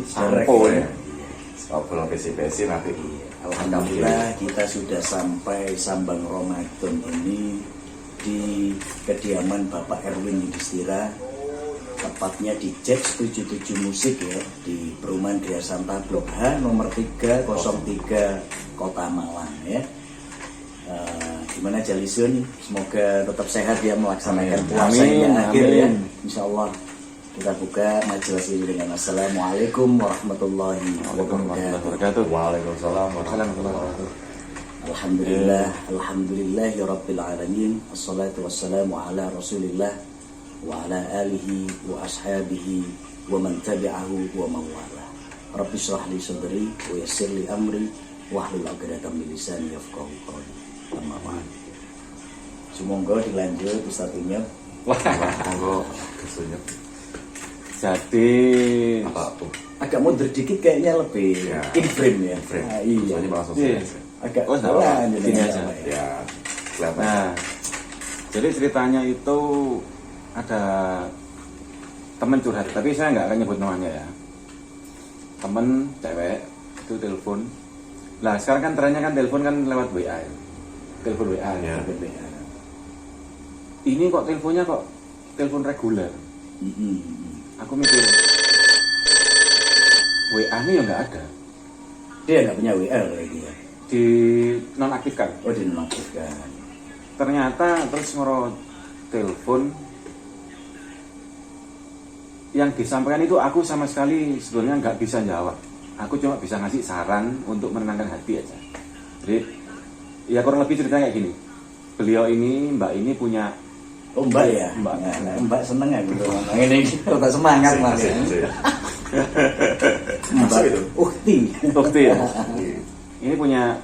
sampun ya. Belum besi-besi nanti. Alhamdulillah kita sudah sampai Sambang Ramadan ini di kediaman Bapak Erwin Yudhistira, tepatnya di Jet 77 Musik ya, di Perumahan Gria Santa Blok H nomor 303 Kota Malang ya. Gimana Jalisun, semoga tetap sehat ya melaksanakan puasanya akhir ya. Insyaallah kita buka majelis ini dengan Assalamualaikum warahmatullahi wabarakatuh. Waalaikumsalam warahmatullahi wabarakatuh. Alhamdulillah, alhamdulillahirabbil alamin. Wassalatu wassalamu ala Rasulillah wa ala alihi wa ashabihi wa man tabi'ahu wa man wala. Rabbi shrah li sadri wa yassir li amri wahlul 'uqdatam min lisani yafqahu qawli. Amma ba'd. Semoga dilanjut Ustaz Inyep. Wah, monggo kesunyep. Jadi agak mundur dikit kayaknya lebih ya, in frame ya. Iya. Iya. Agak gini aja. Ya. Nah, jadi ceritanya itu ada temen curhat, tapi saya nggak akan nyebut namanya ya. Temen cewek itu telepon. Nah sekarang kan trennya kan telepon kan lewat WA ya. Telepon WA ya. WA. Ini kok teleponnya kok telepon reguler. Aku mikir WA ini ya nggak ada. Dia nggak punya WA lagi ya. Di nonaktifkan. Oh, di nonaktifkan. Ternyata terus ngoro telepon yang disampaikan itu aku sama sekali sebetulnya nggak bisa jawab. Aku cuma bisa ngasih saran untuk menenangkan hati aja. Jadi ya kurang lebih ceritanya kayak gini. Beliau ini, Mbak ini punya Mbak ya? Mbak seneng ya gitu. Ini kita semangat Mas. Mbak itu Ukti ya. Ini punya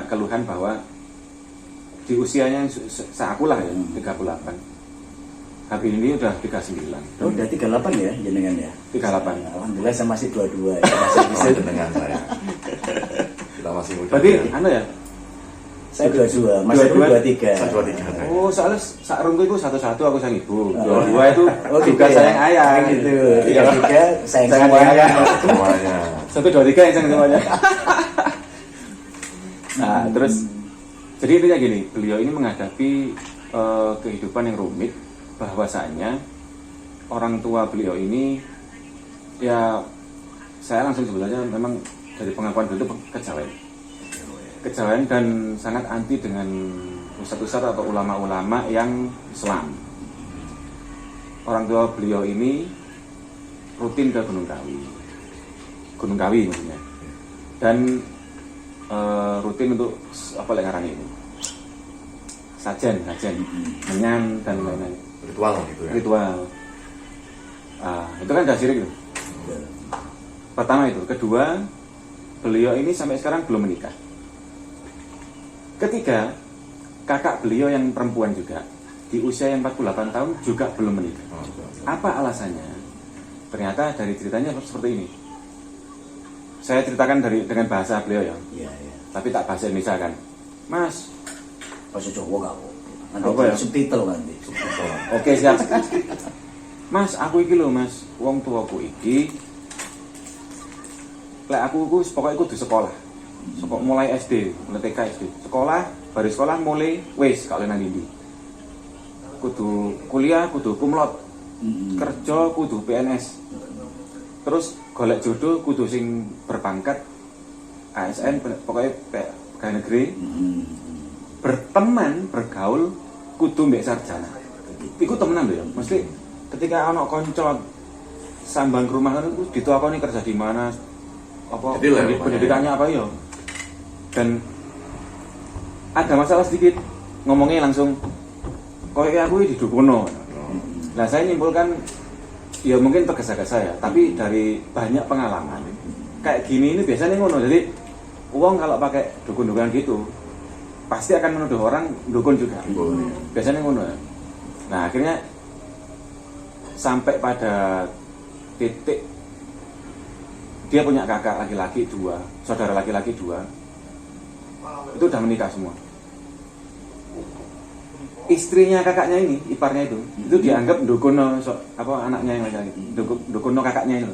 keluhan bahwa di usianya seaku lah ya, 38. Tapi ini udah 39. Oh, udah 38 ya jenengan ya? 38. Alhamdulillah saya masih 22 ya. Masih bisa dengan saya. Kita masih muda. Berarti ya? Saya 22, Mas Erwin 23. Saya 23. Oh, soalnya sak rungku itu 1-1 aku sayang ibu. 2 itu juga sayang ayah gitu. 3 sayang semuanya. Semuanya. 1, 2, 3 yang sayang semuanya. Nah, terus jadi intinya gini, beliau ini menghadapi kehidupan yang rumit, bahwasanya orang tua beliau ini ya saya langsung sebenarnya memang dari pengakuan beliau itu kejawen dan sangat anti dengan ustadz-ustadz atau ulama-ulama yang Islam. Orang tua beliau ini rutin ke Gunung Kawi maksudnya, dan rutin untuk apa lengaran ini, sajen, menyan dan lain-lain. Ritual gitu ya. Ritual. Itu kan udah syirik gitu. Pertama itu, kedua beliau ini sampai sekarang belum menikah. Ketiga, kakak beliau yang perempuan juga di usia yang 48 tahun juga belum menikah. Apa alasannya? Ternyata dari ceritanya seperti ini. Saya ceritakan dengan bahasa beliau ya. Iya. Tapi tak bahasa Indonesia kan. Mas, bahasa Jawa kamu. Nanti ya? Subtitle nanti. Oke, siap. Mas, aku iki lho, Mas. Wong tuaku iki lek aku pokoknya kudu sekolah. Mulai SD, mulai TK SD. Sekolah, baru sekolah mulai wis kalau nang ndi. Kudu kuliah, kudu kumlot. Kerja kudu PNS. Terus golek jodoh kudu sing berpangkat ASN, pokoknya pegawai negeri. Berteman, bergaul kudu mbek sarjana. Iku temenan lho ya. Mesti ketika ana kanca sambang ke rumah kan ditakoni kerja di mana, apa pendidikannya apa ya. Dan ada masalah sedikit ngomongnya langsung kayak aku di Dukuno. Nah saya nyimpulkan ya mungkin tergesa-gesa ya, tapi dari banyak pengalaman kayak gini ini biasanya ngono. Jadi uang kalau pakai dukun-dukunan gitu pasti akan menuduh orang dukun juga. Biasanya ngono ya. Nah akhirnya sampai pada titik dia punya kakak laki-laki 2, saudara laki-laki 2. Itu udah menikah semua. Istrinya kakaknya ini, iparnya itu dianggap dukuno anaknya yang laki-laki, dukuno kakaknya itu.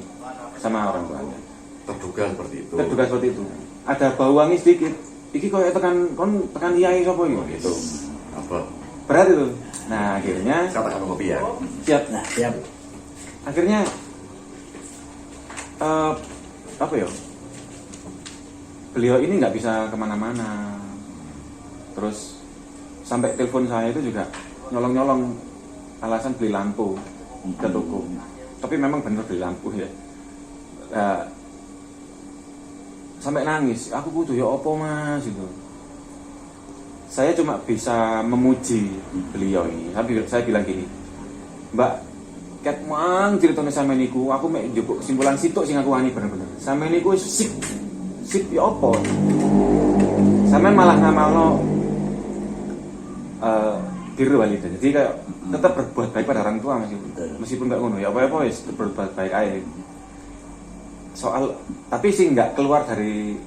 sama orang tuanya. Terduga seperti itu. Terduga seperti itu. Ada bau wangi sedikit. Iki koyo tekan iyai sapa iki gitu. Apa? Berat itu. Nah, akhirnya Katakan kopi ya. siap. Nah, siap. Akhirnya apa ya? Beliau ini nggak bisa kemana-mana. Terus sampai telepon saya itu juga nyolong-nyolong alasan beli lampu ke toko. Tapi memang benar beli lampu ya. Sampai nangis, aku butuh ya apa mas itu. Saya cuma bisa memuji beliau ini. Saya bilang gini, Mbak, ket mang ceritanya sama niku, aku mek njupuk kesimpulan sitok sing aku wani bener-bener. Sama niku sip ya apa? Sama malah ngamalno biru walidah. Jadi kayak tetap berbuat baik pada orang tua meskipun nggak ngono ya apa-apa wis berbuat baik aja. Soal tapi sih nggak keluar dari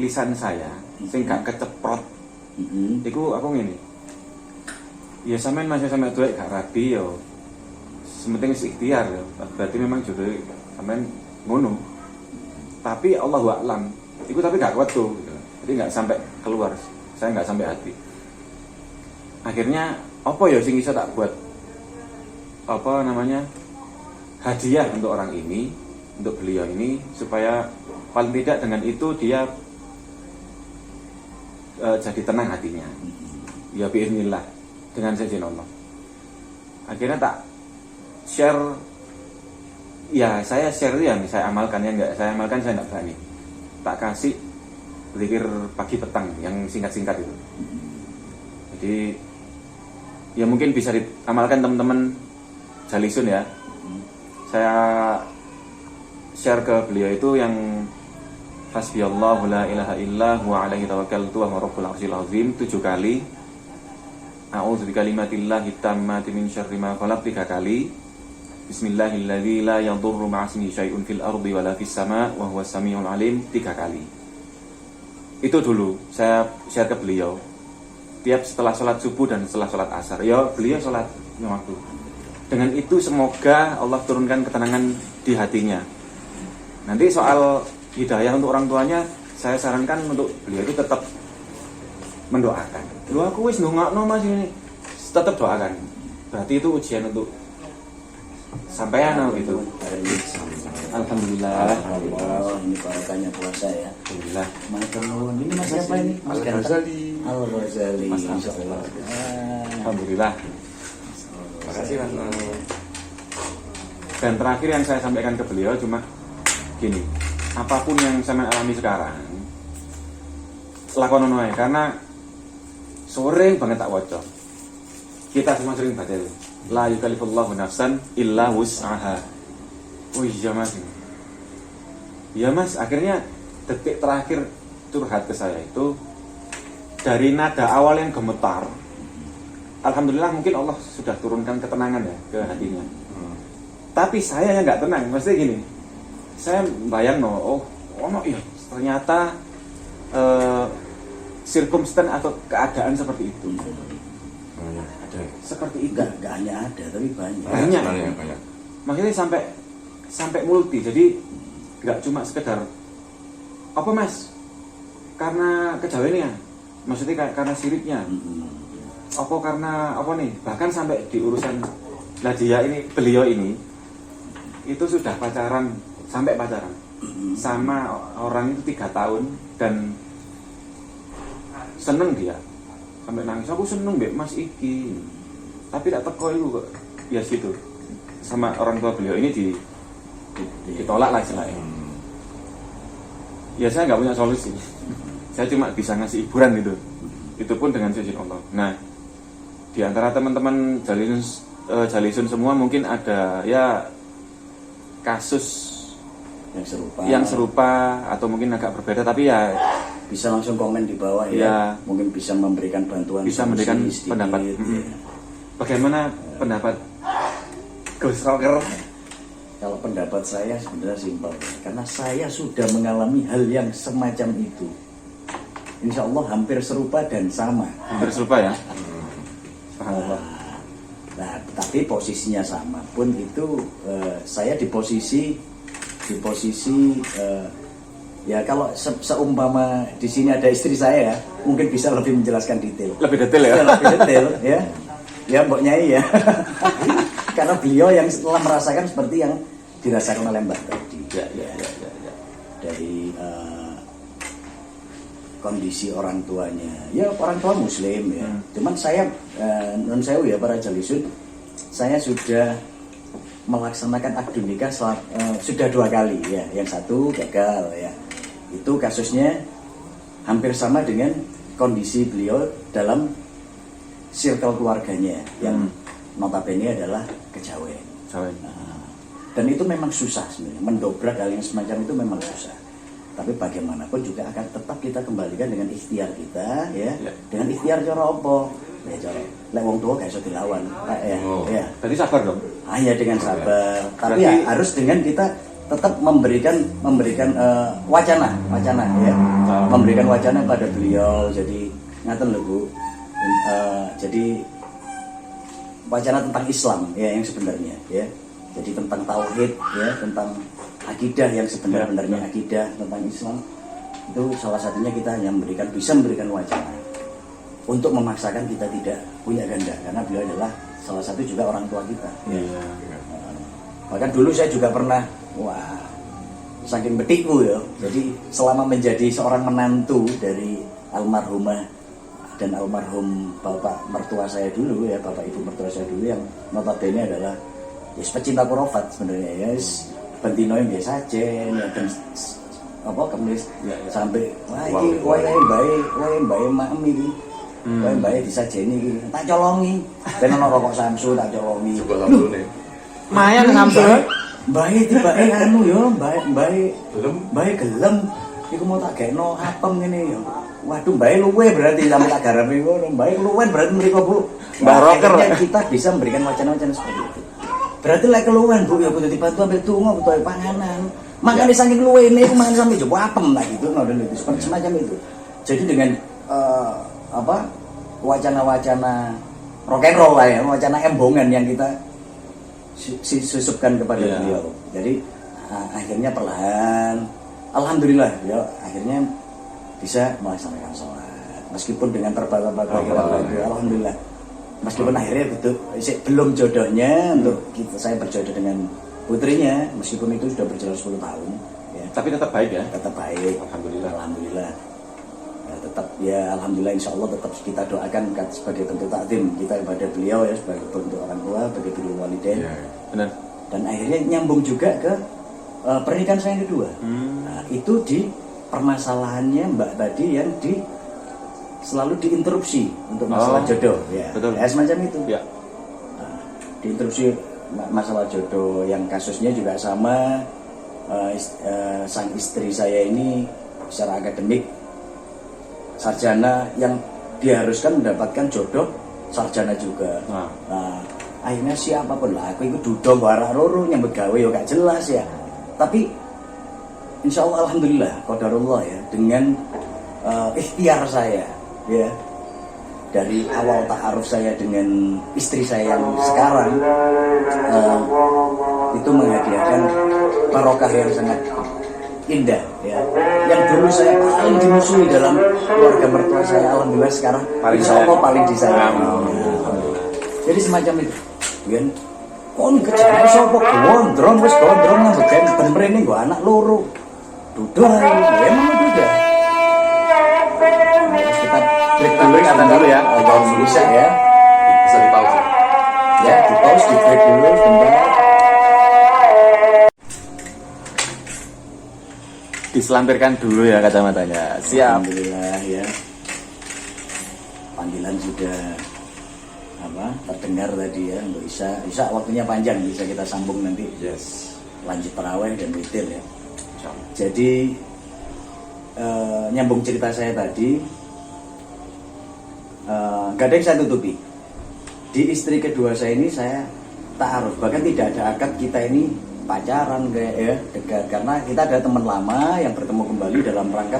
lisan saya, sih nggak keceprot. Iku aku ngene. Ya sampean masih sampe duit gak rabi yo. Sementing wis ikhtiar yo. Berarti memang jodoh sampean ngono. Tapi Allahu a'lam. Iku tapi gak kuat tuh. Jadi nggak sampai keluar. Saya nggak sampai hati. Akhirnya apa ya sing iso tak buat apa namanya hadiah untuk orang ini, untuk beliau ini supaya paling tidak dengan itu dia jadi tenang hatinya. Ya biiznillah dengan seizin Allah. Akhirnya tak share, ya saya share ya, saya amalkan ya enggak saya amalkan saya enggak berani. Tak kasih zikir pagi petang yang singkat-singkat itu. Jadi ya mungkin bisa diamalkan teman-teman Jalisun ya. Saya share ke beliau itu yang Hasbiyallahu la ilaha illa huwa alaihi tawakkaltu wa rabbul arsyil azim 7 kali. A'udzu bikalimatillahi tammati min syarri ma khalaq 3 kali. Bismillahilladzi la yadurru ma'asmihi syai'un fil ardi wala fis sama' wa huwas samiul alim 3 kali. Itu dulu saya share ke beliau. Tiap setelah sholat subuh dan setelah sholat asar. Ya beliau sholat waktu. Dengan itu semoga Allah turunkan ketenangan di hatinya. Nanti soal hidayah untuk orang tuanya, saya sarankan untuk beliau itu tetap mendoakan. Lu aku wis ndongakno Mas ini. Tetap doakan. Berarti itu ujian untuk sampean gitu. Alhamdulillah. Alhamdulillah, ini barakahnya puasa ya. Alhamdulillah. Maturnuwun. Ini Mas siapa ini? Mas Al-Ghazali. Al-Ghazali. Mas Insyaallah. Alhamdulillah. Makasih Mas. Dan terakhir yang saya sampaikan ke beliau cuma gini, apapun yang saya alami sekarang lakonono ae karena sering banget tak waca. Kita semua sering baca la yukallifullahu nafsan illa wus'aha. Oh iya Mas. Iya Mas, akhirnya detik terakhir curhat ke saya itu dari nada awal yang gemetar. Alhamdulillah mungkin Allah sudah turunkan ketenangan ya ke hatinya. Tapi saya yang nggak tenang, maksudnya gini. Saya bayang oh iya ternyata circumstance atau keadaan seperti itu. Ada. Seperti itu. Enggak hanya ada, tapi banyak. Banyak. Banyak. Makanya sampai multi. Jadi nggak cuma sekedar apa Mas? Karena kejawennya. Maksudnya karena siriknya. Apa karena apa nih? Bahkan sampai di urusan lah dia ini, beliau ini itu sudah pacaran, sampai pacaran sama orang itu 3 tahun dan seneng dia sampai nangis, aku seneng Mbak Mas iki, tapi tak teko itu kok ya situ sama orang tua beliau ini ditolak lah istilahnya. Ya saya nggak punya solusi, saya cuma bisa ngasih hiburan gitu, itu pun dengan seizin Allah. Nah di antara teman-teman Jalisun semua mungkin ada ya kasus yang serupa atau mungkin agak berbeda, tapi ya bisa langsung komen di bawah ya. Mungkin bisa memberikan bantuan, bisa memberikan sedikit, pendapat. Ya. Bagaimana pendapat Ghost Rocker? Kalau pendapat saya sebenarnya simpel, karena saya sudah mengalami hal yang semacam itu. Insya Allah hampir serupa dan sama. Hampir serupa ya. Subhanallah. Nah, tapi posisinya sama pun itu saya di posisi di posisi ya kalau seumpama di sini ada istri saya mungkin bisa lebih menjelaskan detail. Lebih detail ya. Lebih detail ya. Ya Mbok Nyai ya. Karena beliau yang telah merasakan seperti yang dirasakan oleh Mbak tadi. Ya. Dari kondisi orang tuanya. Ya orang tua Muslim ya. Cuman saya non sewu ya para jalisun, saya sudah melaksanakan akad nikah sudah 2 kali ya. Yang satu gagal ya. Itu kasusnya hampir sama dengan kondisi beliau dalam circle keluarganya yang notabene adalah kejawen. Dan itu memang susah sebenarnya, mendobrak hal yang semacam itu memang susah. Tapi bagaimanapun juga akan tetap kita kembalikan dengan ikhtiar kita ya. Dengan ikhtiar cara apa? Ya cara lek wong tua gak iso dilawan. Ya. Berarti sabar dong. Hanya dengan sabar. Tapi ya harus dengan kita tetap memberikan wacana ya. Memberikan wacana pada beliau. Jadi ngaten lho Bu. Jadi wacana tentang Islam ya yang sebenarnya ya. Jadi tentang tauhid ya, tentang akidah yang sebenarnya akidah tentang Islam. Itu salah satunya kita hanya bisa memberikan wacana untuk memaksakan kita tidak punya ganda, karena beliau adalah salah satu juga orang tua kita. Iya. Bahkan dulu saya juga pernah, saking betikku ya. Jadi selama menjadi seorang menantu dari almarhumah dan almarhum bapak mertua saya dulu ya, bapak ibu mertua saya dulu yang notabene adalah pecinta kurofat sebenarnya ya. Bentino yang biasa aja, ya kemis sampai iki wae bae maem iki. Wae bae disajeni iki. Tak colongi. Ben ana rokok Samsu tak colongi. Coba langsung nih. Mayan Samsu. Bae tibake anu yo, bae gelem. Iku mau tak gekno apem ngene yo. Waduh, bae luwe berarti sampe tak garami ngono. Bae luwe berarti mriko Bu. Mbak Rocker kita bisa memberikan wacana-wacana seperti itu. Berarti lek keluwen Bu ya kudu dibantu ambil tunggu utawa panganan. Makane saking luwene iku mangan sampe jopo apem lah gitu ngono itu seperti semacam itu. Jadi dengan wacana-wacana rock and roll lah ya, wacana embongan yang kita susupkan kepada beliau. Jadi akhirnya perlahan alhamdulillah ya akhirnya bisa melaksanakan sholat meskipun dengan terbata-bata alhamdulillah. Meskipun akhirnya belum jodohnya untuk saya berjodoh dengan putrinya, meskipun itu sudah berjalan 10 tahun ya. Tapi tetap baik ya? Tetap baik, alhamdulillah ya, tetap ya alhamdulillah, insya Allah tetap kita doakan sebagai bentuk takdim kita kepada beliau ya, sebagai bentuk orang tua, sebagai beliau walidain benar. Dan akhirnya nyambung juga ke pernikahan saya yang kedua. Nah, itu di permasalahannya Mbak tadi yang selalu diinterupsi untuk masalah jodoh ya. Betul. Ya semacam itu Ya. Nah, diinterupsi masalah jodoh yang kasusnya juga sama. Sang istri saya ini secara akademik sarjana yang diharuskan mendapatkan jodoh sarjana juga. Nah, akhirnya siapapun lah aku itu duduk warak loro nyambut gawe ya gak jelas ya. Tapi insya Allah alhamdulillah qadarullah ya, dengan ikhtiar saya ya, dari awal ta'aruf saya dengan istri saya yang sekarang itu menghadiahkan barokah yang sangat indah ya. Yang dulu saya paling dimusuhi dalam keluarga mertua saya, alhamdulillah sekarang insya Allah paling disayang. Jadi semacam itu kan, kon kejar sapa gondrong wis gondrong nang ben mrene nggo anak loro duduk ae emang udah. Kita break dulu ya, kalau bisa ya. Bisa di pause. Ya, di pause, di break dulu sebentar. Diselampirkan dulu ya kacamatanya. Siap. Alhamdulillah ya. Panggilan sudah terdengar tadi ya untuk Isya waktunya panjang, bisa kita sambung nanti. Yes. Lanjut tarawih dan witir ya. Jadi nyambung cerita saya tadi, gak ada yang saya tutupi. Di istri kedua saya ini saya ta'aruf, bahkan tidak ada akad kita ini pacaran kayak ya dekat, karena kita ada teman lama yang bertemu kembali dalam rangka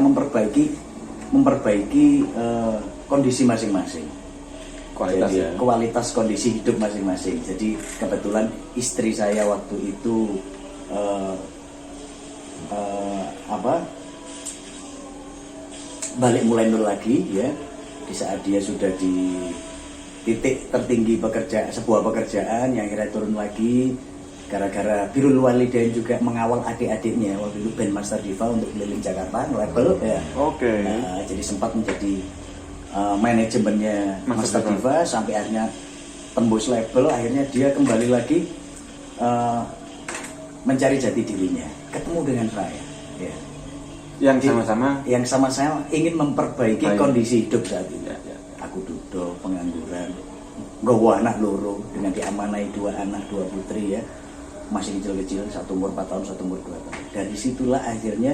memperbaiki kondisi masing-masing. Kualitas kondisi hidup masing-masing. Jadi kebetulan istri saya waktu itu balik mulai nol lagi ya, di saat dia sudah di titik tertinggi sebuah pekerjaan yang akhirnya turun lagi gara-gara Birrul Walidain juga mengawal adik-adiknya waktu itu band Master Diva untuk keliling Jakarta label ya. Oke. Jadi sempat menjadi manajemennya Master Diva sampai akhirnya tembus label, akhirnya dia kembali lagi mencari jati dirinya, ketemu dengan saya ya. Yang sama-sama ingin memperbaiki kondisi hidup saat ini. Aku duduk pengangguran, nggawa anak loro dengan diamanai 2 anak 2 putri ya, masih kecil-kecil, satu umur 4 tahun, satu umur 2 tahun. Dari situlah akhirnya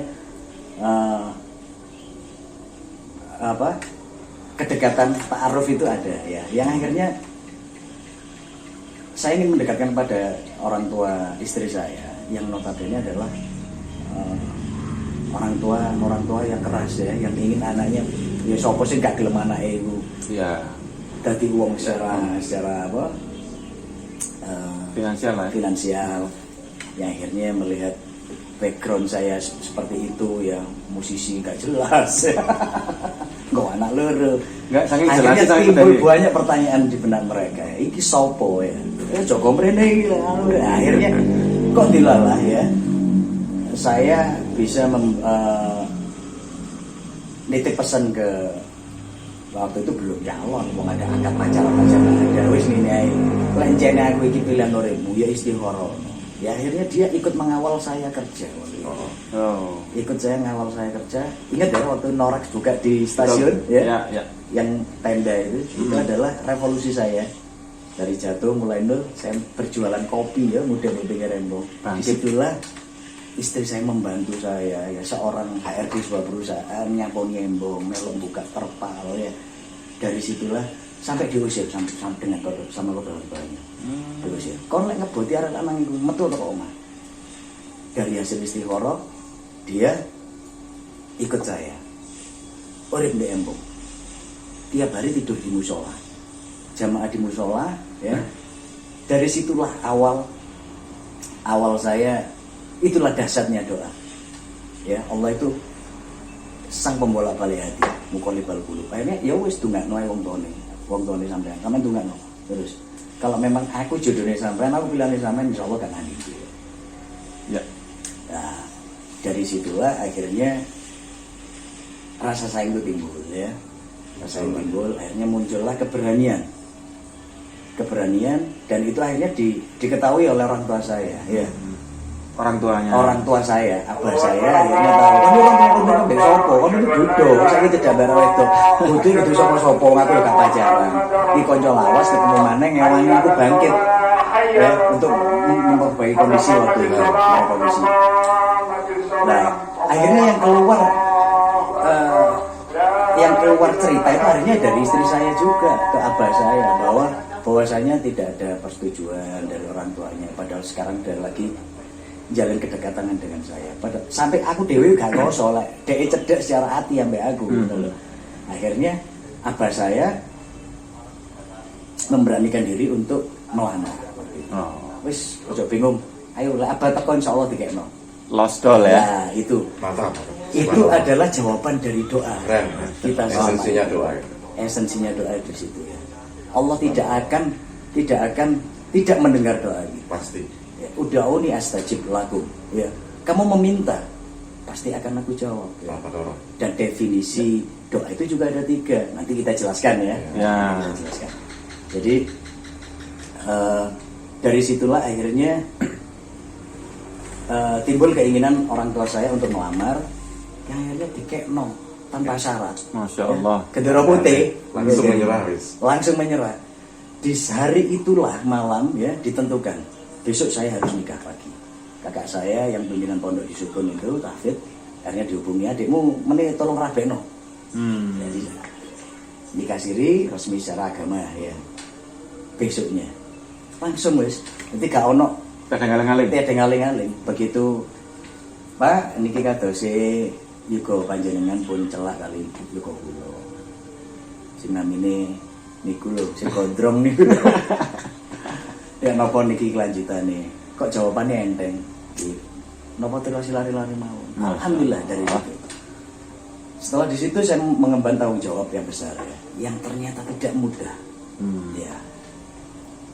kedekatan Pak Aruf itu ada ya, yang akhirnya saya ingin mendekatkan pada orang tua istri saya yang notabene adalah orang tua yang keras ya, yang ingin anaknya ya sapa sing gak gelem anake iku ya dadi wong secara finansial yang akhirnya melihat background saya seperti itu ya, musisi gak jelas nggak anak loro nggak saking jelas akhirnya itu timbul tadi. banyak pertanyaan di benak mereka, iki sopo ya Joko mrene iki akhirnya kok dilalah ya saya bisa nitip pesan ke waktu itu belum calon, mau ada angkat pacaran ada wis ngene ae lencene aku iki pilihan uripmu ya istihara. Ya akhirnya dia ikut mengawal saya kerja waktu itu. Ikut saya ngawal saya kerja. Ingat ya waktu Norax buka di stasiun ya. Yang tenda itu adalah revolusi saya. Dari jatuh mulai nol saya berjualan kopi ya, muda pinggir rembong. Disitulah istri saya membantu saya ya, seorang HRD sebuah perusahaan nyaponi embong, melok buka terpal ya. Dari situlah sampai diusir sampai dengan sama korban-korbannya. Diusir. Kon lek ngeboti arek lanang iku metu kok omah. Dari hasil istihara dia ikut saya. Urip di embong. Tiap hari tidur di musola. Jamaah di musola ya. Dari situlah awal saya, itulah dahsyatnya doa. Ya, Allah itu sang pembolak-balik hati, muqallibal qulub. Akhirnya ya wis dongakno ae wong tuane sampean. Sampeyan dongakno. Terus kalau memang aku jodohnya sampean, aku pilihane sampean insyaallah kan andi. Ya. Nah, dari situlah akhirnya rasa sayang itu timbul ya. Rasa sayang timbul, akhirnya muncullah keberanian, dan itu akhirnya diketahui oleh orang tua saya ya. Orang tua saya, abah saya akhirnya tahu kan orang mbek sapa, kan itu bodoh, saya tidak bare wedok. Bodoh itu sapa-sapa ngaku gak pacaran. Iki kanca lawas ketemu maneh ngewani aku bangkit ya untuk memperbaiki kondisi waktu itu. Nah, akhirnya yang keluar cerita itu akhirnya dari istri saya juga ke abah saya bahwasanya tidak ada persetujuan dari orang tuanya, padahal sekarang udah lagi jalan kedekatan dengan saya. Sampai aku dewi gak ngoso lek dhek cedek secara hati sampai aku gitu loh. Akhirnya abah saya memberanikan diri untuk melamar. Wis ojo bingung. Ayo lah abah teko insyaallah dikekno. Lost doll ya. Nah, itu. Mantap. Itu adalah jawaban dari doa. Kita esensinya doa. Esensinya doa di situ ya. Allah tidak mendengar doa kita. Pasti. Ud'uni astajib lakum ya. Kamu meminta pasti akan aku jawab ya. Dan definisi doa itu juga ada 3, nanti kita jelaskan ya. Kita jelaskan. Jadi dari situlah akhirnya timbul keinginan orang tua saya untuk melamar, yang akhirnya dikekno tanpa syarat. Masya Allah. Gendera putih langsung menyerah. Di hari itulah malam ya ditentukan, besok saya harus nikah lagi. Kakak saya yang pimpinan pondok di Sukun itu, Tafid, akhirnya dihubungi, adikmu meneh tolong rabekno. Jadi nikah siri resmi secara agama ya. Besoknya langsung wis, nanti gak ono ngaling-ngaling. Begitu Pak, niki kadose yuga panjenengan pun celak kali yuga kula. Sing namine niku lho, sing gondrong niku. Ya napa niki kelanjutane? Kok jawabannya enteng? nopo terus lari-lari mau. Masya Alhamdulillah dari Allah. itu. Setelah di situ saya mengemban tanggung jawab yang besar ya, yang ternyata tidak mudah. Ya,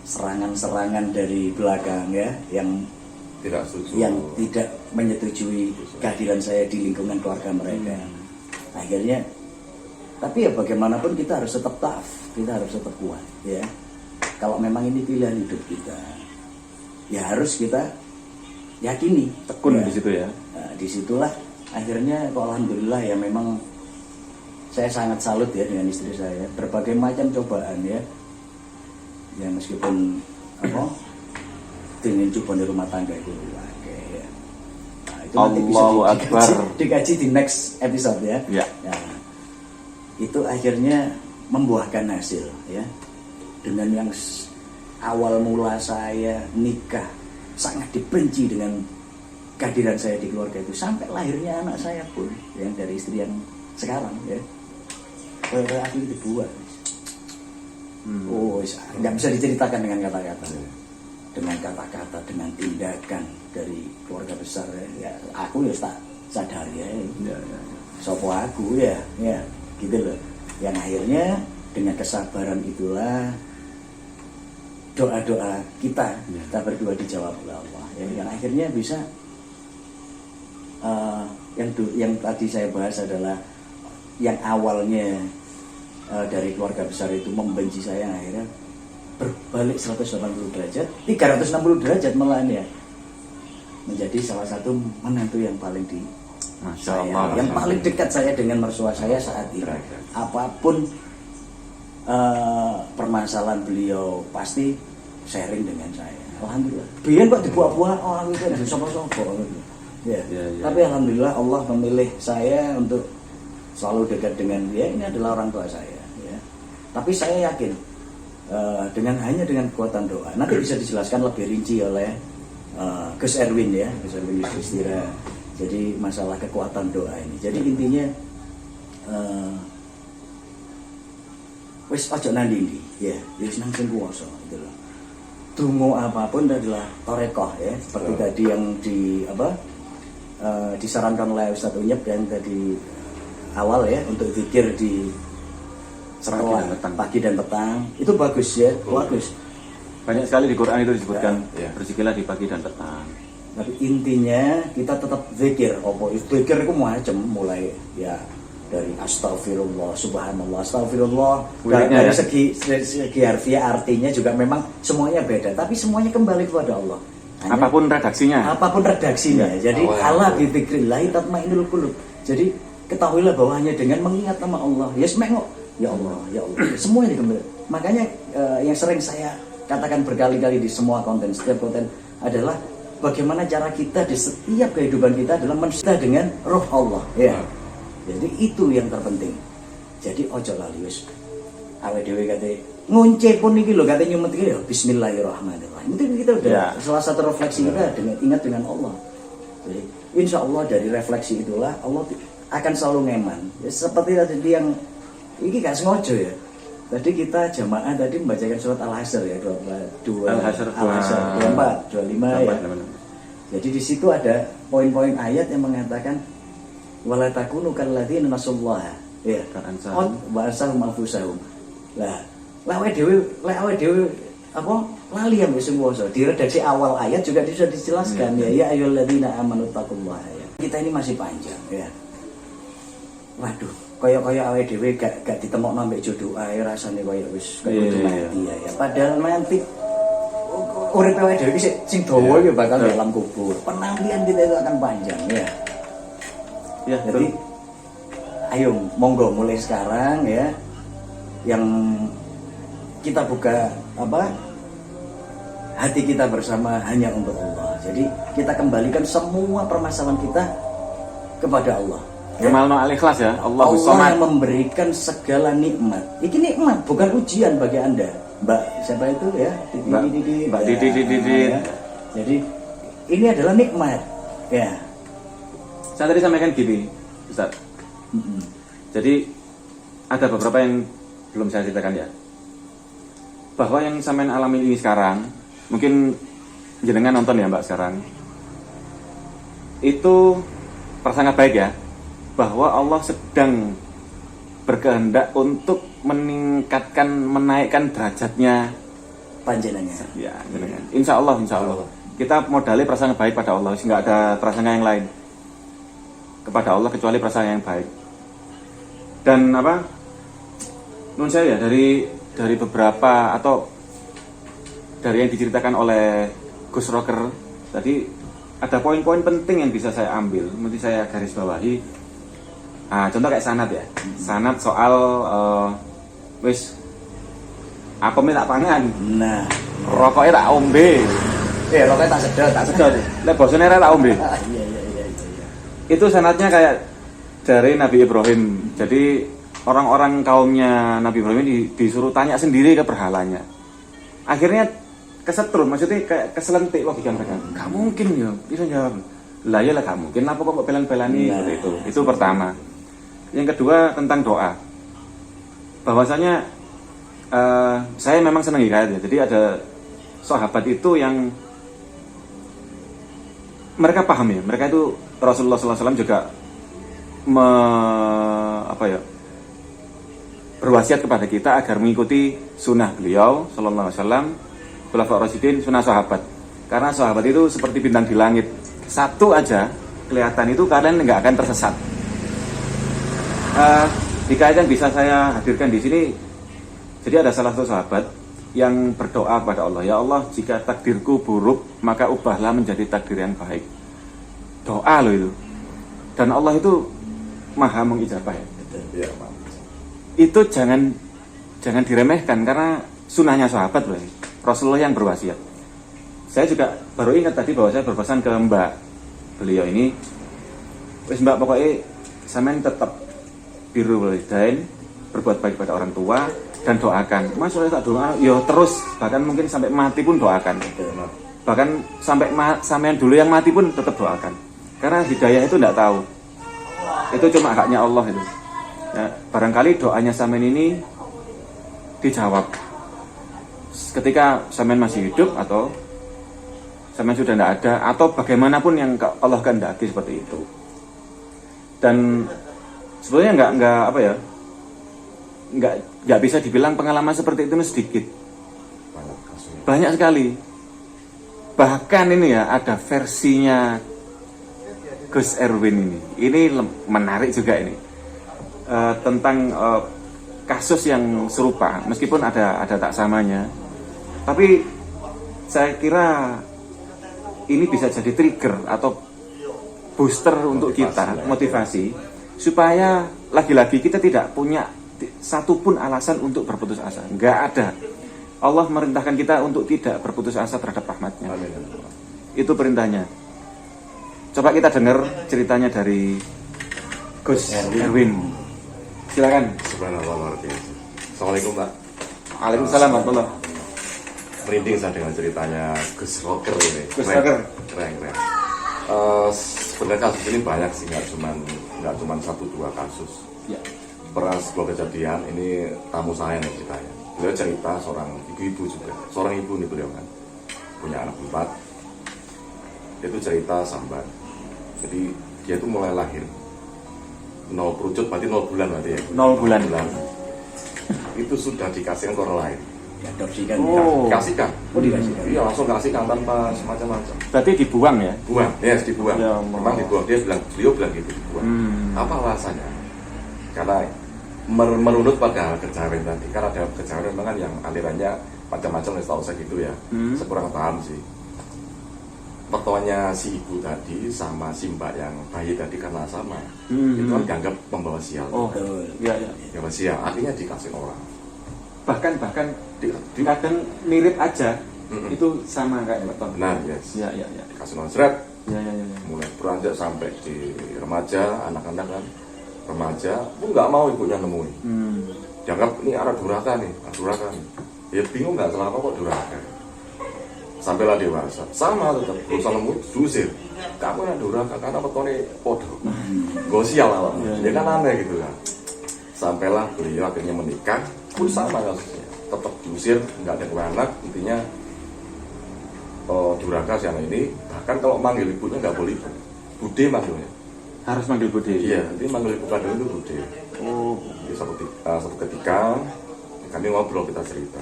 serangan-serangan dari belakang ya, yang Tidak setuju. tidak menyetujui kehadiran saya di lingkungan keluarga mereka. Akhirnya, tapi ya bagaimanapun kita harus tetap tough, kita harus tetap kuat ya. Kalau memang ini pilihan hidup kita, ya harus kita yakini. Tekun ya. di situ ya. Nah, disitulah akhirnya kok alhamdulillah ya memang saya sangat salut ya dengan istri saya. Berbagai macam cobaan ya, ya meskipun dengan cobaan di rumah tangga itu ya. Nah, itu nanti bisa Allahu Akbar. dikaji di next episode ya. Ya. Nah, itu akhirnya membuahkan hasil ya. Dengan yang awal mula saya nikah sangat dibenci dengan kehadiran saya di keluarga itu, sampai lahirnya anak saya pun yang dari istri yang sekarang ya. Aku dibuat. Oh, nggak bisa diceritakan dengan kata-kata. Dengan kata-kata, dengan tindakan dari keluarga besar ya. Aku ya tak sadar ya. Sopo aku ya, gitu loh. Yang akhirnya dengan kesabaran itulah doa-doa kita berdua dijawab oleh Allah ya, yang akhirnya bisa yang tadi saya bahas adalah yang awalnya dari keluarga besar itu membenci saya, akhirnya berbalik 180 derajat, 360 derajat malah ya, menjadi salah satu menantu yang paling di Masya saya, Allah. yang paling dekat saya dengan mertua saya saat ini. Apapun permasalahan beliau pasti sharing dengan saya. Alhamdulillah. Biar kok dibuat-buat orang itu ada sopo-sopo. Ya. Tapi alhamdulillah Allah memilih saya untuk selalu dekat dengan dia. Ini adalah orang tua saya. Ya. Tapi saya yakin hanya dengan kekuatan doa. Nanti bisa dijelaskan lebih rinci oleh Gus Erwin ya, Gus Erwin Yudhistira. Jadi masalah kekuatan doa ini. Jadi intinya wis ojo nandingi ya, wis nang sing kuwasa gitu loh. Donga apapun adalah torekoh ya, seperti tadi yang disarankan oleh Ustaz Unyep yang tadi awal ya, untuk zikir di setelah pagi dan petang itu bagus ya, bagus. Banyak sekali di Quran itu disebutkan berzikirlah di pagi dan petang. Tapi intinya kita tetap zikir. Zikir itu macam mulai ya dari astagfirullah, subhanallah, astagfirullah. Dari segi harfiah artinya juga memang semuanya beda, tapi semuanya kembali kepada Allah. Apapun redaksinya. Jadi ala bi dzikrillah tatmainnul qulub. Jadi ketahuilah bahwa hanya dengan mengingat nama Allah, ya Allah, ya Allah. Semua ini kembali. Makanya yang sering saya katakan berkali-kali di semua konten, setiap konten adalah bagaimana cara kita di setiap kehidupan kita adalah mensucikan dengan roh Allah ya. Jadi itu yang terpenting. Jadi ojo lali wis awake dhewe kate ngunci pun iki lho kate nyumet iki ya bismillahirrahmanirrahim. Itu kita udah salah satu refleksi kita dengan ingat dengan Allah. Jadi insya Allah dari refleksi itulah Allah akan selalu ngeman. Ya, seperti tadi yang ini gak sengaja ya. Tadi kita jamaah tadi membacakan surat Al-Hasr ya, 24, 25 ya. Jadi di situ ada poin-poin ayat yang mengatakan wala takunu kalladzina nasullaha ya wa ansahum anfusahum. Lah awake dhewe lali yang wis kuwasa. Di redaksi awal ayat juga sudah dijelaskan ya ayyuhalladzina amanu taqullaha ya. Kita ini masih panjang ya. Waduh, kaya awake dhewe gak ditemokno mbek jodoh ae rasane kaya wis kaya mati ya. Padahal nanti urip awake dhewe iki sing dawa iki bakal dalam kubur. Penantian kita itu akan panjang ya. Ya, jadi ayo monggo mulai sekarang ya. Yang kita buka hati kita bersama hanya untuk Allah. Jadi kita kembalikan semua permasalahan kita kepada Allah. Kemalno al-ikhlas ya. Allah yang memberikan segala nikmat. Ini nikmat, bukan ujian bagi Anda. Mbak siapa itu ya? Mbak Didi. Jadi ini adalah nikmat. Ya. Saya tadi sampaikan gini, Ustaz. Jadi ada beberapa yang belum saya ceritakan ya. Bahwa yang sampean alami ini sekarang, mungkin jenengan nonton ya Mbak sekarang. itu prasangka baik ya, bahwa Allah sedang berkehendak untuk menaikkan derajatnya Panjenengan. ya, insya Allah kita modalnya prasangka baik pada Allah, nggak ada prasangka yang lain kepada Allah kecuali prasangka yang baik. Dan apa, menurut saya ya, dari beberapa atau dari yang diceritakan oleh Gus Rocker tadi, ada poin-poin penting yang bisa saya ambil, mesti saya garis bawahi. Contoh kayak sanad ya, sanad soal wis apemnya tak pangan, Nah, rokoknya tak ombe, rokoknya tak sedot. lek bosone ra tak ombe. Iya. Itu sanadnya kayak dari Nabi Ibrahim. Jadi orang-orang kaumnya Nabi Ibrahim ini disuruh tanya sendiri ke berhalanya. Akhirnya kesetrum, maksudnya kayak keselentik logika mereka. Gak mungkin ya, bisa jawab. Lah ya lah gak mungkin, apa kok belan-belani seperti itu. Itu pertama. Yang kedua tentang doa. Bahwasanya saya memang senang hikayat ya. Jadi ada sahabat itu yang mereka paham ya. Mereka itu Rasulullah SAW juga berwasiat kepada kita agar mengikuti sunnah beliau Sallallahu Alaihi Wasallam, Khulafaur Rasyidin, sunnah sahabat. Karena sahabat itu seperti bintang di langit. Satu aja kelihatan itu kalian nggak akan tersesat. Hikayat yang bisa saya hadirkan di sini. Jadi ada salah satu sahabat yang berdoa kepada Allah, ya Allah, jika takdirku buruk maka ubahlah menjadi takdir yang baik. Doa loh itu. Dan Allah itu maha mengijabah ya. Iya, Itu jangan diremehkan karena sunnahnya sahabat loh. Rasulullah yang berwasiat. Saya juga baru ingat tadi bahwa saya berpesan ke Mbak beliau ini, wis Mbak, pokoknya sampean tetap birrul walidain, berbuat baik pada orang tua dan doakan. Mas oleh tak doa, yo terus, bahkan mungkin sampai mati pun doakan. Bahkan sampean dulu yang mati pun tetap doakan. Karena hidayah itu tidak tahu. Itu cuma haknya Allah itu. Ya, barangkali doanya sampean ini dijawab ketika sampean masih hidup atau sampean sudah tidak ada, atau bagaimanapun yang Allah kehendaki seperti itu. Dan sebenarnya nggak bisa dibilang pengalaman seperti itu sedikit, banyak sekali. Bahkan ini ya ada versinya Gus Erwin ini menarik juga ini, tentang kasus yang serupa, meskipun ada tak samanya, tapi saya kira ini bisa jadi trigger atau booster untuk kita, motivasi, supaya lagi-lagi kita tidak punya satupun alasan untuk berputus asa. Nggak ada. Allah merintahkan kita untuk tidak berputus asa terhadap rahmatnya. Itu perintahnya. Coba kita dengar ceritanya dari Gus Erwin. Silakan. Subhanallah, luar biasa. Assalamualaikum, Pak. Waalaikumsalam warahmatullahi. Merinding saya dengan ceritanya Gus Rocker ini. Gus Rocker. Keren. Sebenarnya kasus ini banyak sih, nggak cuma 1-2 kasus. Ya. Pernah sebuah kejadian, ini tamu saya nih ceritanya. Beliau cerita seorang ibu-ibu juga, seorang ibu nih beliau kan, punya anak 4. Itu cerita sambat. Jadi dia itu mulai lahir 0 kerucut, berarti 0 bulan berarti ya. 0 bulan. Itu sudah dikasihkan ke orang lain. Diadopsikan. Oh. Dikasihkan. Dikasihkan. Iya, langsung kasihkan tanpa semacam-macam. Berarti dibuang ya? Buang, yes, dibuang. Ya Allah. Memang dibuang. Beliau bilang gitu, dibuang. Apa alasannya? Karena merunut pada kejawen tadi. Karena ada kejawen memang kan yang alirannya macam-macam, setahu saya gitu ya. Saya kurang paham sih. Pertuanya si ibu tadi sama si mbak yang bayi tadi karena sama, itu kan dianggap pembawa sial. Oh, iya. Pembawa sial, artinya dikasih orang. Bahkan kadang mirip aja, itu sama kayak betul. Benar, yes. Iya. Dikasih orang seret. Iya. Mulai beranjak sampai di remaja, anak-anak kan remaja pun nggak mau ibunya nemuin. Dianggap ini arah durhaka nih. Ya bingung nggak selama kok durhaka. Sampailah dewasa, sama tetap berusaha nemuin, diusir. Kamu yang durhaka karena petone podo, gosial awak. Ya kan aneh gitu kan. Sampailah beliau akhirnya menikah, pun sama kasusnya. Tetap diusir, nggak ada anak, intinya durhaka si anak ini. Bahkan kalau manggil ibunya nggak boleh ibu. Bude manggilnya. Harus manggil Bude. Iya, nanti manggil ibu kandung itu Bude. Oh. Jadi satu ketika kami ngobrol, kita cerita.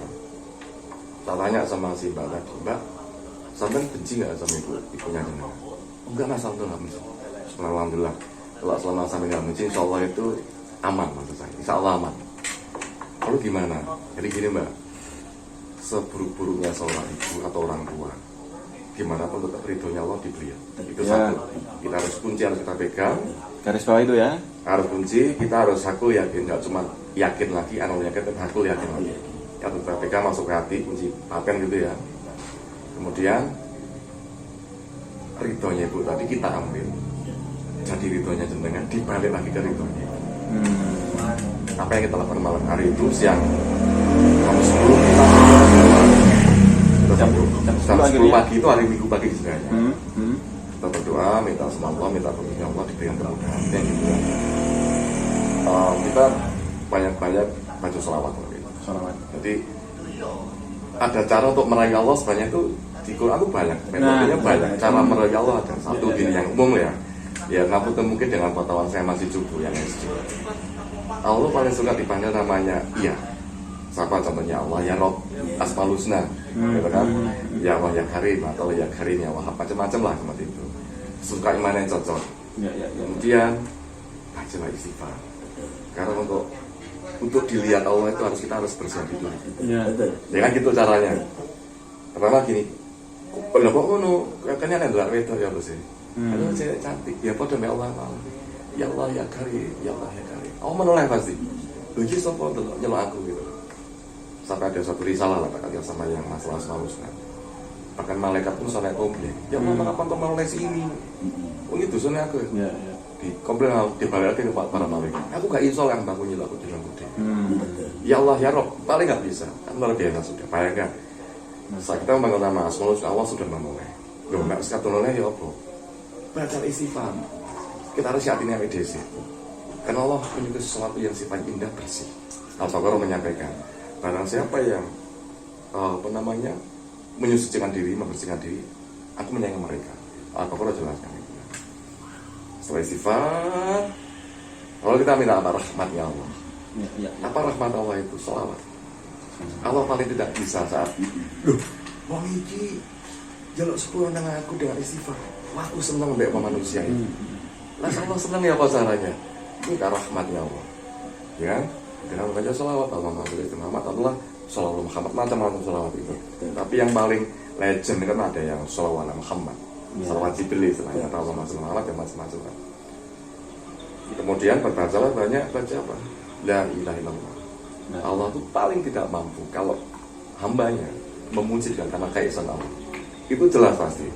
Saya tanya sama si Mbak tadi, Mbak, sampai benci nggak sama ibunya jenengan? Oh, enggak mas, alhamdulillah benci. Alhamdulillah. Kalau selama sampai nggak benci, insya Allah itu aman maksud saya. Insya Allah aman. Lalu gimana? Jadi gini Mbak, seburuk-buruknya seorang ibu atau orang tua, gimana pun tetap ridhonya Allah di beliau. Itu Ya. satu. Kita harus kunci, harus kita pegang. Garis bawah itu ya. Harus kunci, kita harus hakul yakin, nggak cuma yakin lagi, yakin, tapi hakul yakin lagi. Ya kita pegang masuk ke hati, kunci paten gitu ya. Kemudian ridhonya ibu tadi kita ambil, jadi ridhonya jenengan dibalik lagi ke ridhonya. Apa yang kita lakukan malam hari itu siang jam 10 kita jam 10 pagi itu hari Minggu pagi sebenarnya. Kita berdoa, minta sama Allah, minta kepada Allah diberikan kemudahan. Yang gitu ya. Kita banyak-banyak baca sholawat. Sholawat. Jadi ada cara untuk meraih Allah sebenarnya itu di Quran itu banyak, metodenya banyak. Cara meraih Allah ada satu ini yang umum ya. Ya ngapunten mungkin dengan pengetahuan saya masih cukup yang SD. Allah paling suka dipanggil namanya iya. Siapa contohnya Allah ya Rob, Asmaul Husna, gitu kan? Ya Allah ya Karim atau ya Karim ya Wahab, macam-macam lah seperti itu. Suka iman yang cocok. Ya. Kemudian bacalah istighfar. Karena untuk dilihat Allah itu kita harus bersiap dulu. Ya. Ya kan gitu caranya. Pertama gini, kok ngono, kan yang luar itu ya bos. Aduh cewek cantik, ya pada Allah mau. Ya Allah ya Karim, ya Allah ya Karim. Oh menoleh pasti. Begitu sopo nyelok aku gitu. Sampai ada satu risalah lah kata sama yang masalah Asmaul Husna. Bahkan malaikat pun sampai komplain. Ya Allah kenapa kau menoleh si ini? Oh gitu soalnya aku. Ya. Di komplain dibalik lagi ke para malaikat. Aku gak insol yang bangun nyelok aku dengan gede. Ya Allah ya Rob, paling gak bisa. Kan luar biasa sudah. Bayangkan. Saat kita membangun nama Asmaul Husna, Allah sudah menoleh. Loh gak sekatu noleh ya apa? Baca istighfar. Kita harus yakin yang EDC. Karena Allah menyukai sesuatu yang sifatnya indah bersih. Al-Baqarah menyampaikan, barang siapa yang menyucikan diri, membersihkan diri, aku menyayangi mereka. Al-Baqarah jelaskan itu. Setelah istighfar, kalau kita minta apa rahmatnya Allah. Ya. Apa rahmat Allah itu? Sholawat. Allah paling tidak bisa saat loh, wong iki jaluk sepuluh nang aku dengan istighfar. Wah, aku senang mbek manusia ini. Lah Allah senang ya apa caranya? Ini rahmatnya Allah. Ya kan? Dengan membaca sholawat Allahumma sholli ala Muhammad adalah sholawat Muhammad macam-macam sholawat itu. Tapi yang paling legend kan ada yang sholawat Muhammad, sholawat Jibril istilahnya, atau Allahumma sholli ala Muhammad yang macam-macam. Kemudian berbacalah banyak baca apa? La ilaha illallah. Allah itu paling tidak mampu kalau hambanya memuji dengan karena keesaan Allah. Itu jelas pasti.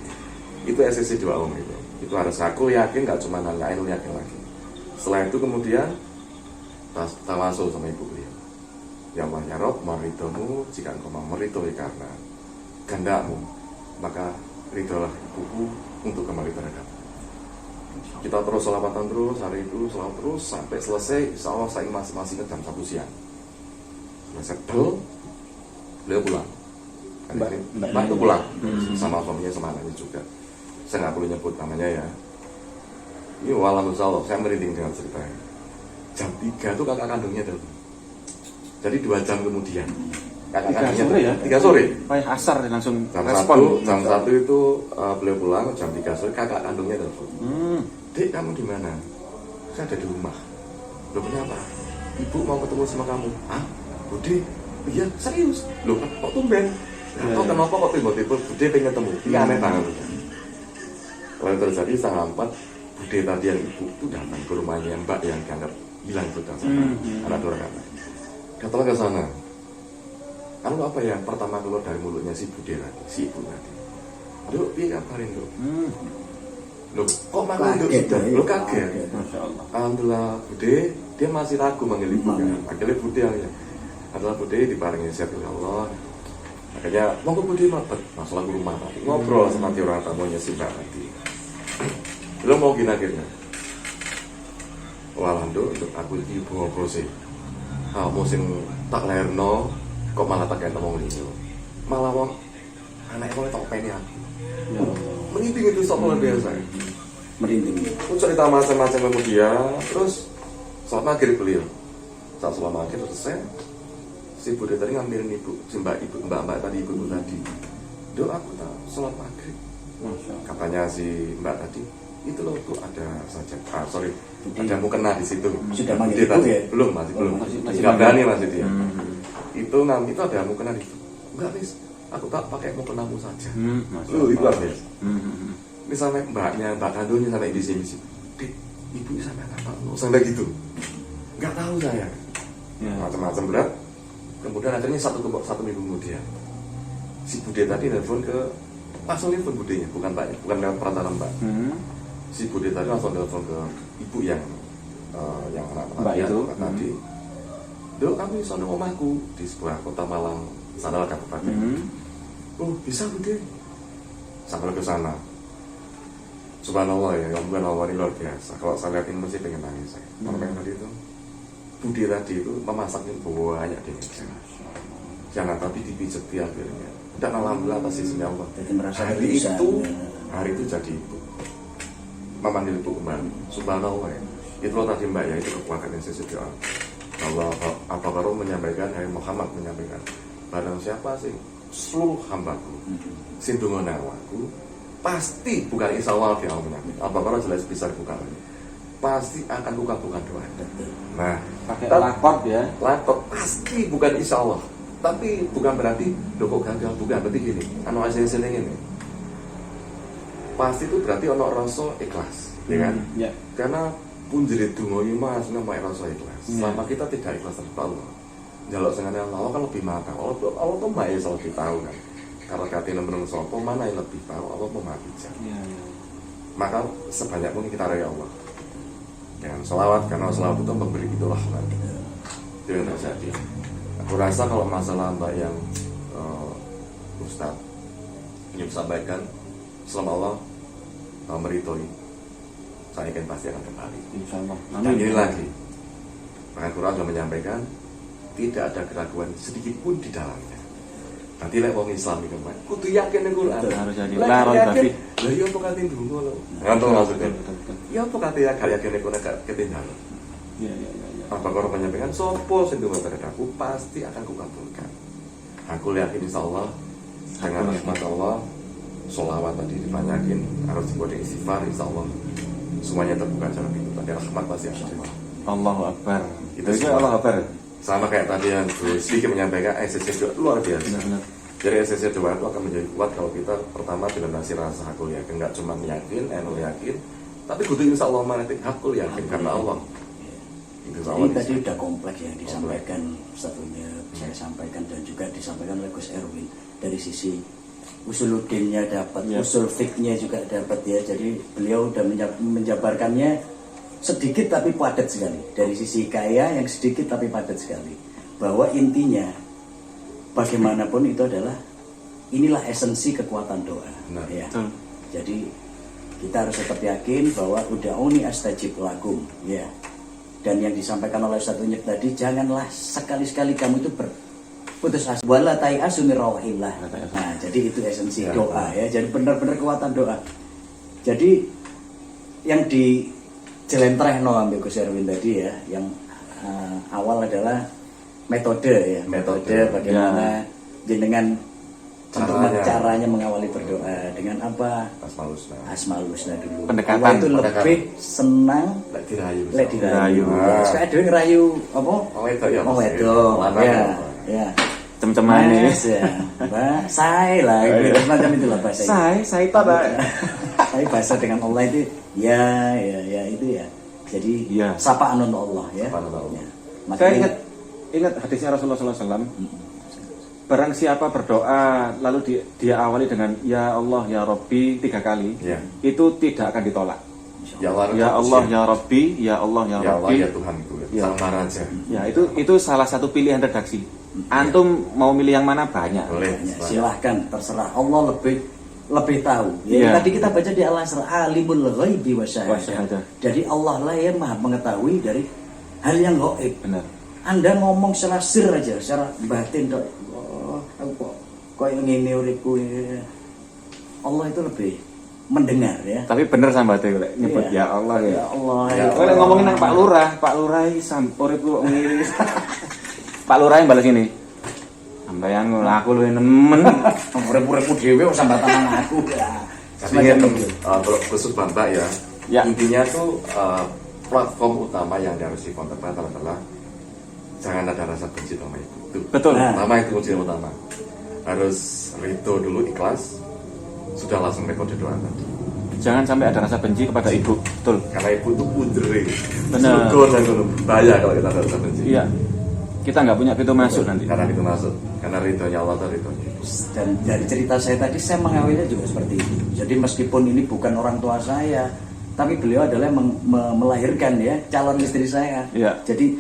Itu esensi doa umum itu. Itu harus aku yakin, gak cuma nanya Ainul yakin lagi. Setelah itu kemudian tawasul sama ibu beliau. Ya Allah ya Rob, maridomu jika engkau mau meridhoi karena kehendakmu, maka ridholah ibuku untuk kembali terhadapmu. Kita terus sholawatan terus, hari itu sholawat terus sampai selesai. Insya Allah saya masih ingat jam 1 siang. Selesai beliau pulang. Mbak itu pulang sama suaminya sama anaknya juga. Saya nggak perlu nyebut namanya ya. Ini walhamdulillah saya merinding dengan ceritanya. Jam 3 itu kakak kandungnya telepon. Jadi 2 jam kemudian kakak kandungnya sore ya? 3 sore. Kayak asar langsung Jam respon. 1 itu beliau pulang, jam 3 sore kakak kandungnya telepon. Dek, kamu di mana? Saya ada di rumah. Loh kenapa? Ibu mau ketemu sama kamu. Hah? Budi? Iya, serius. Loh, kok tumben? Atau kenapa kok tiba-tiba Bude pengen ketemu? Ini aneh banget. Kalau terjadi tanggal 4, Bude tadi yang ibu itu datang ke rumahnya Mbak yang dianggap hilang sudah sama anak durhaka. Datang ke sana. Lalu apa yang pertama keluar dari mulutnya si Bude tadi, si ibu tadi? Aduh, iya kabarin loh. Loh, kok manggil sudah? Loh kaget. Masya Allah. Alhamdulillah Bude, dia masih ragu manggil ibu kan. Akhirnya Bude yang adalah Bude diparingi siap oleh Allah. Makanya monggo Bude mabet masalah rumah tadi. Ngobrol sama orang tamunya si Mbak tadi. Lo mau gini akhirnya. Walhamdulillah untuk aku ibu ngobrol sih. Kamu sing tak lerno kok malah tak kayak ngomong ini. Malah wong anak wong tak pengen aku. Ya Allah. Menginting itu sok luar biasa. merinding. Pun cerita macam-macam kemudian, terus sholat maghrib beliau. Saat sholat maghrib selesai, si Bude tadi ngambilin ibu, si mbak tadi, ibu tadi. Dok, aku tak sholat maghrib. Katanya si mbak tadi, itu loh tuh ada saja. Ada mukena di situ. Sudah manggil ibu ya? Belum, masih belum. Masih Nggak berani masih dia. Itu ada mukena di situ. Enggak, Miss. Aku tak pakai mukenamu saja. Itu habis. Ini sampai mbak kandungnya sampai di sini sih. Dik, ibu sampai apa? Sampai gitu. Enggak tahu saya. Macam-macam berat. Kemudian akhirnya satu minggu kemudian, si Bude tadi telepon ke langsung telepon Budenya, bukan lewat perantara mbak. Si Bude tadi langsung telepon ke ibu yang anak itu tadi. Dok, kami sono omahku di sebuah kota Malang, sana kabupaten. Oh, bisa Bude? Sampai ke sana. Subhanallah ya, Allah ini luar biasa. Kalau saya lihat ini mesti pengen nangis saya. Kalau pengen tadi itu, Bude tadi itu memasaknya banyak di meja. Jangan tapi dipijat di akhirnya. Dan alhamdulillah atas izinnya Allah. Jadi merasa hari itu jadi ibu. Memanggil ibu kembali. Subhanallah ya. Itu loh tadi mbak ya, itu kekuatan yang saya doa. Allah Abu Bakar menyampaikan, Muhammad menyampaikan, barang siapa sih seluruh hambaku sindungan awaku pasti bukan insya Allah ya Allah menyambut. Abu Bakar jelas bisa bukan, pasti akan bukan doa. Nah, pakai lakot ya, lakot pasti bukan insya Allah, tapi bukan berarti kok gagal, bukan berarti gini. Anu asing ini pasti itu berarti ono rasa ikhlas, ya kan? Ya. Karena pun jadi dungo mas nama rasa ikhlas. Selama kita tidak ikhlas terhadap Allah, jaluk sengaja Allah kan lebih mata. Allah tuh maha esa lebih tahu kan. Kalau katanya menurut sopo mana yang lebih tahu, Allah mau maha bijak. Maka sebanyak mungkin kita raya Allah dengan selawat, karena selawat itu memberi itu rahmat. Itu yang terjadi. Aku rasa kalau masalah mbak yang Ustaz ingin sampaikan, selama Allah meridhoi, saya yakin pasti akan kembali. Insyaallah. Dan ini lagi, Al Quran sudah menyampaikan tidak ada keraguan sedikit pun di dalamnya. Nanti lek wong Islam itu kan, kudu yakin dengan Quran. Harus jadi Lek larang yakin, tapi. lah iya kok katin dungo lho. Ngantuk maksudnya. Ya apa kate ya gak yakin nek gak ketinggal. Iya. Apa Quran menyampaikan sopo sing dungo terhadapku pasti akan kukabulkan. Aku yakin insyaallah dengan rahmat Allah, sholawat tadi dibanyakin, harus dibuat istighfar, insyaallah semuanya terbuka jalan itu. Tadi rahmat pasti ada. Allahu Akbar. Itu semua Allah Akbar. Sama kayak tadi yang sedikit menyampaikan SSC doa luar biasa. Benar. Jadi SSC doa itu akan menjadi kuat kalau kita pertama dilunasi rasa hakul yakin, nggak cuma yakin, yakin, tapi kudu insya Allah nanti hakul yakin karena Allah. Itu Ini tadi udah kompleks yang disampaikan satunya saya sampaikan dan juga disampaikan oleh Gus Erwin dari sisi usuluddinnya dapat, usul fiknya juga dapat ya. Jadi beliau udah menjabarkannya sedikit tapi padat sekali. Dari sisi kaya yang sedikit tapi padat sekali. Bahwa intinya bagaimanapun itu adalah inilah esensi kekuatan doa. Nah, ya. Jadi kita harus tetap yakin bahwa uda'uni astajib lakum ya. Dan yang disampaikan oleh Ustaz Unyek tadi, janganlah sekali-sekali kamu itu berputus asa. Wala tai'asu min rawahillah. Nah, jadi itu esensi doa ya. Jadi benar-benar kekuatan doa. Jadi yang di jelentrehno ambek Gus Erwin tadi ya, yang awal adalah metode ya, metode bagaimana jenengan caranya mengawali berdoa dengan apa? Asmaul Husna dulu. Pendekatan itu lebih senang lek dirayu. Sekali dhewe ngerayu apa? Oh wedok ya. Ya. Cem-cemane ya. Mbak, saya lah gitu macam itulah bahasa. Saya Pak. Tapi bahasa dengan Allah itu ya itu ya. Jadi sapaan untuk Allah ya. Saya ingat hadisnya Rasulullah SAW. Barang siapa berdoa lalu dia awali dengan ya Allah ya Rabbi 3 kali, itu tidak akan ditolak. Ya Allah ya Rabbi, ya Allah ya Rabbi, ya Tuhanku, sama raja. Ya itu salah satu pilihan redaksi. Antum mau milih yang mana banyak. Boleh. Silahkan terserah. Allah lebih tahu. Ya, tadi kita baca di Al-Asr, alimul ghaibi wasyahadah. Jadi Allah lah yang maha mengetahui dari hal yang gaib. Benar. Anda ngomong secara sir aja, secara batin dok. Aku kok yang ngene uripku. Allah itu lebih mendengar ya. Tapi bener sambat e lek nyebut Iya. ya Allah ya. Ya Allah. Ya Kalau Allah. ngomongin nang Pak Lurah iki urip kok ngene. Pak Lurah yang balas ini. Sampeyan ngono aku luwih nemen. Urip-uripku dhewe kok sambatan nang aku. Ya. Tapi Semacam kan itu. untuk khusus Banta ya, Ya. intinya tuh platform utama yang harus dikontrol adalah jangan ada rasa benci sama ibu. Itu Betul. Nah. pertama, itu kunci yang utama. Harus ridho dulu, ikhlas, sudah langsung metode doa tadi. Jangan sampai ada rasa benci kepada ibu. Betul. Karena ibu itu pudre, Benar. surga dan gunung. Bahaya kalau kita ada rasa benci. Iya. Kita nggak punya pintu masuk nanti. Karena itu masuk, karena ridhonya Allah dan ridhonya ibu. Dan dari cerita saya tadi saya mengawalnya juga seperti itu. Jadi meskipun ini bukan orang tua saya, tapi beliau adalah yang melahirkan ya calon istri saya. Iya. Jadi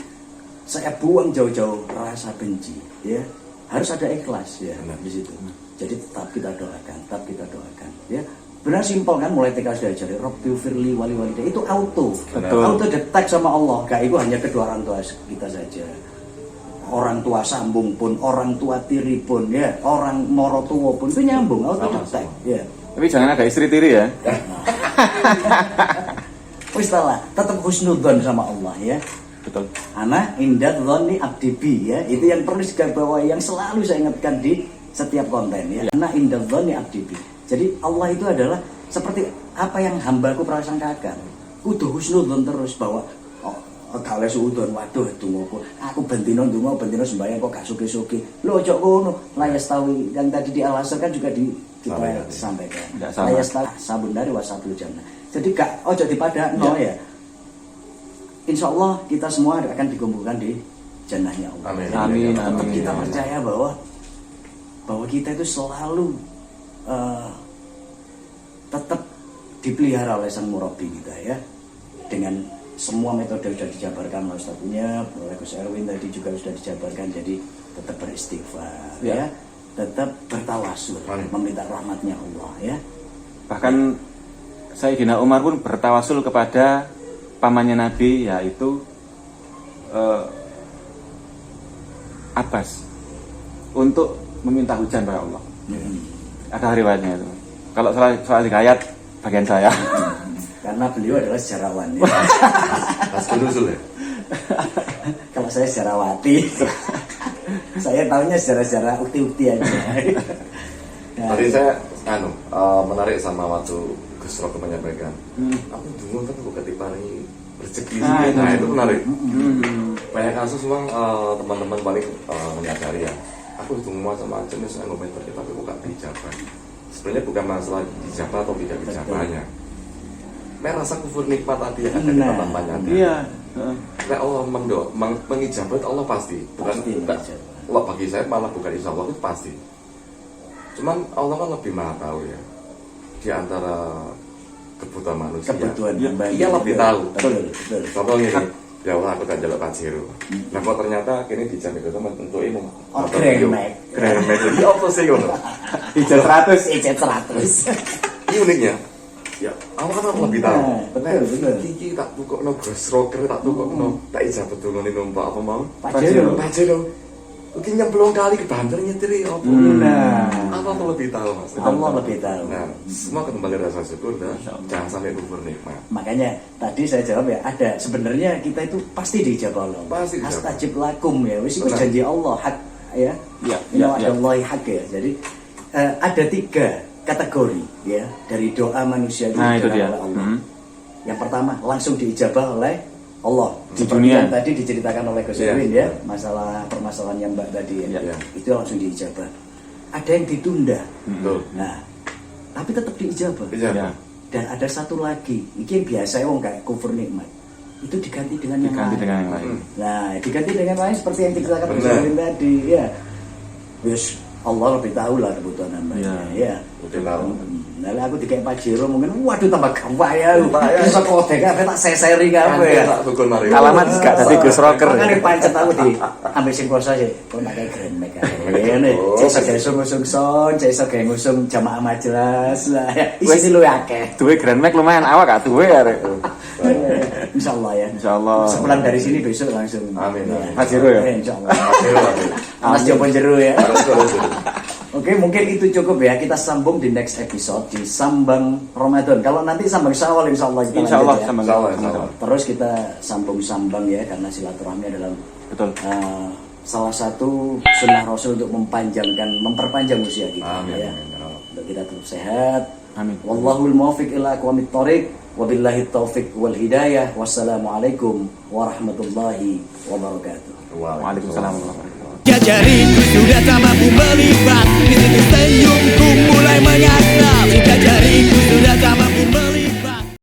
saya buang jauh-jauh rasa benci ya. Harus ada ikhlas ya Benar. di situ. Jadi tetap kita doakan ya. Benar simpel kan, mulai TK sudah diajari Rabbi firli wali walidayya, itu auto. Betul. Auto detect sama Allah. Gak itu hanya kedua orang tua kita saja. Orang tua sambung pun, orang tua tiri pun ya, orang moro tua pun itu nyambung auto Sama, detect sama. ya. Tapi jangan ada istri tiri ya. Wis lah, tetap husnudzon sama Allah ya. Betul. Ana indah dzonni abdi bi ya. Itu yang perlu digarisbawahi, yang selalu saya ingatkan di setiap konten ya. Ana indah dzonni abdi bi. Jadi Allah itu adalah seperti apa yang hambaku prasangkakan. Kudu husnudzon terus bahwa gak oleh suudon, waduh tungguku. Aku bentino sembahyang kok gak suki-suki. Lho ojo ngono. Layas tawi yang tadi di Al-Asr kan juga kita sampaikan. Nggak sama. Layas tawi sabun dari wasabul jannah. Jadi gak ojo dipadakno ya. Insya Allah kita semua akan dikumpulkan di jannahnya Allah. Amin. Jadi, Amin, tetap amin. kita percaya bahwa kita itu selalu tetap dipelihara oleh sang murabi kita ya, dengan semua metode sudah dijabarkan oleh Ustadznya, oleh Gus Erwin tadi juga sudah dijabarkan. Jadi tetap beristighfar ya, tetap bertawasul, Amin. meminta rahmatnya Allah ya. Bahkan Sayyidina Umar pun bertawasul kepada pamannya Nabi, yaitu Abbas, untuk meminta hujan pada Allah. Ada riwayatnya itu. Kalau soal hikayat bagian saya. Karena beliau adalah sejarawan ya. Asal usul ya. Kalau saya sejarawati. Saya tahunya sejarah-sejarah ukti-ukti aja. Nah, Tadi saya menarik sama waktu Gus Roke menyampaikan. Aku dulu kan kok ketipani rezeki. Nah, itu. Itu menarik. Banyak kasus memang teman-teman paling menyadari ya. Aku dulu sama jenis ngomentari tapi kok gak dijabah. Sebenarnya bukan masalah dijabah atau tidak dijabahnya. Merasa kufur nikmat tadi yang ada di Nah, tampaknya. Iya. Nek Allah mengijabat Allah pasti. Bukan Pasti enggak. mengijabat. Allah bagi saya malah bukan insya Allah itu pasti. Cuman Allah kan lebih maha tahu ya. Di antara kebutuhan manusia. kebutuhan Iya, hamba Iya itu. lebih tahu. Betul. Contoh ini, ya Allah aku gak jaluk Pajero. Nah kok ternyata kini dijamin itu untuk ilmu. Oh, Grand Max. Grand Max. Ini apa sih ngono? Hijau 100. Ijet 100. Ini uniknya. Ya, Allah kan aku lebih tahu. Nah, betul. Iki tak tukokno Gus Roker, tak tukokno, tak ijabet dulu nih numpak apa mau? Pajero. Pajero. Mungkin nyemplung kali ke Banten nyetiri apa? Nah, Allah tuh lebih tahu mas. Allah lebih tahu. Nah, semua kembali rasa syukur dan jangan sampai kufur nikmat. Makanya tadi saya jawab ya, ada sebenarnya kita itu pasti dijabah Allah. Pasti dijabah. Astajib lakum ya, wis itu Benar. janji Allah hak ya. Ya, Inna ya, ya. wa'dallahi hak ya. Jadi ada 3 kategori ya dari doa manusia Nah, itu dijabah dia. oleh Allah. Yang pertama langsung diijabah oleh Allah. Di Seperti dunia. yang tadi diceritakan oleh Gus Iya. Erwin ya, masalah permasalahan yang Mbak tadi ya. Iya. Itu langsung diijabah. Ada yang ditunda. Betul. Nah, tapi tetap diijabah. Iya. Ya. Dan ada satu lagi, ini yang biasa wong kayak kufur nikmat. Itu diganti dengan yang Diganti lain. dengan yang lain. Nah, diganti dengan lain seperti yang diceritakan Gus Benar. Erwin tadi, ya. Wis Allah lebih tahu lah kebutuhan hambanya, ya. Lebih tahu. Nah, aku dikasih Pajero mungkin, waduh tambah kaya, Kaya. bisa kode kabeh tak seseri kabeh ya. Tak tukun mari. Alamat gak dadi Gus Roker. Makanya pancet aku di ambil sing kuasa sih, kok pakai Grand Max ini. Oh. Cek iso ngusung son, cek iso ngusung jamaah majelis lah. Isi lu akeh. Duwe Grand Max lumayan, awak gak duwe arek. Insyaallah ya. Insyaallah. Sepulang dari sini besok langsung. Amin, amin. Pajero ya? Insyaallah. Pajero, Pajero. Mas Jopo Jero ya. Harus terus. Oke, mungkin itu cukup ya. Kita sambung di next episode di Sambang Ramadan. Kalau nanti Sambang Syawal insya Allah kita Insya Allah lanjut ya. sama Insya Allah, insya Allah. Terus kita sambung ya karena silaturahmi adalah Betul. salah satu sunnah Rasul untuk memperpanjang usia kita. Amin, Ya. amin, ya Allah. Untuk kita tetap sehat. Amin. Wallahul muwaffiq ila aqwamit thoriq. Wabillahi taufiq wal hidayah. Wassalamualaikum warahmatullahi wabarakatuh. Waalaikumsalam warahmatullahi wabarakatuh. Jariku sudah tak mampu melibat, di situ senyumku mulai menyasar. Jika jariku sudah tak